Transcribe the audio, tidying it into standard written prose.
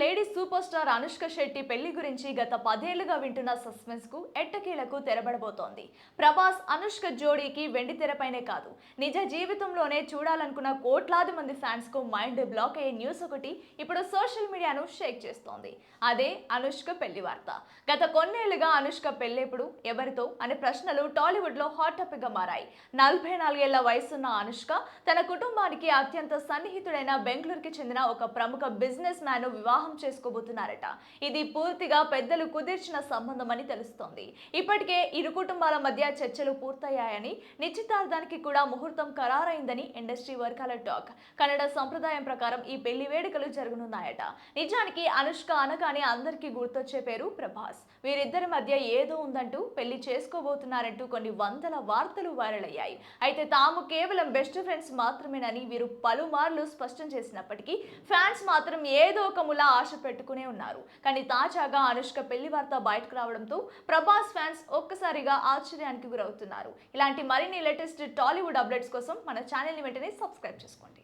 Lady super star Anushka Shetty పెళ్లి గురించి గత 10 ఏళ్లుగా వింటున్న సస్పెన్స్ కు ఎట్టకేలకు తెరబడబోతోంది. ప్రభాస్ అనుష్క జోడీకి వెండి తెరపైనే కాదు, నిజ జీవితంలోనే చూడాలనుకున్న కోట్లాది మంది ఫ్యాన్స్ కు మైండ్ బ్లాక్ అయ్యే న్యూస్ ఒకటి ఇప్పుడు సోషల్ మీడియాను షేక్ చేస్తోంది. అదే అనుష్క పెళ్లి వార్త. గత కొన్నేళ్లుగా అనుష్క పెళ్లెప్పుడు, ఎవరితో అనే ప్రశ్నలు టాలీవుడ్ లో హాట్ టాపిక్ గా మారాయి. 44 ఏళ్ల వయసున్న అనుష్క తన కుటుంబానికి అత్యంత సన్నిహితుడైన బెంగళూరుకి చెందిన ఒక ప్రముఖ బిజినెస్ మ్యాన్ వివాహం చేసుకోబోతున్నారట. ఇది పూర్తిగా పెద్దలు కుదిర్చిన సంబంధం అని తెలుస్తోంది. ఇప్పటికే ఇరు కుటుంబాల మధ్య చర్చలు పూర్తయ్యాయని, నిశ్చితార్థానికి కూడా ముహూర్తం ఖరారైందని ఇండస్ట్రీ వర్గాల టాక్. కన్నడ సంప్రదాయం ప్రకారం ఈ పెళ్లి వేడుకలు జరగనున్నాయట. నిజానికి అనుష్క అనగానే అందరికీ గుర్తొచ్చే పేరు ప్రభాస్. వీరిద్దరి మధ్య ఏదో ఉందంటూ పెళ్లి చేసుకోబోతున్నారంటూ కొన్ని వందల వార్తలు వైరల్ అయ్యాయి. అయితే తాము కేవలం బెస్ట్ ఫ్రెండ్స్ మాత్రమేనని వీరు పలుమార్లు స్పష్టం చేసినప్పటికీ ఫ్యాన్స్ మాత్రం ఏదో ఒక ములా ఆశ పెట్టుకునే ఉన్నారు. కానీ తాజాగా అనుష్క పెళ్లి వార్త బయటకు రావడంతో ప్రభాస్ ఫ్యాన్స్ ఒక్కసారిగా ఆశ్చర్యానికి గురవుతున్నారు. ఇలాంటి మరిన్ని లేటెస్ట్ టాలీవుడ్ అప్డేట్స్ కోసం మన ఛానల్ ని వెంటనే సబ్స్క్రైబ్ చేసుకోండి.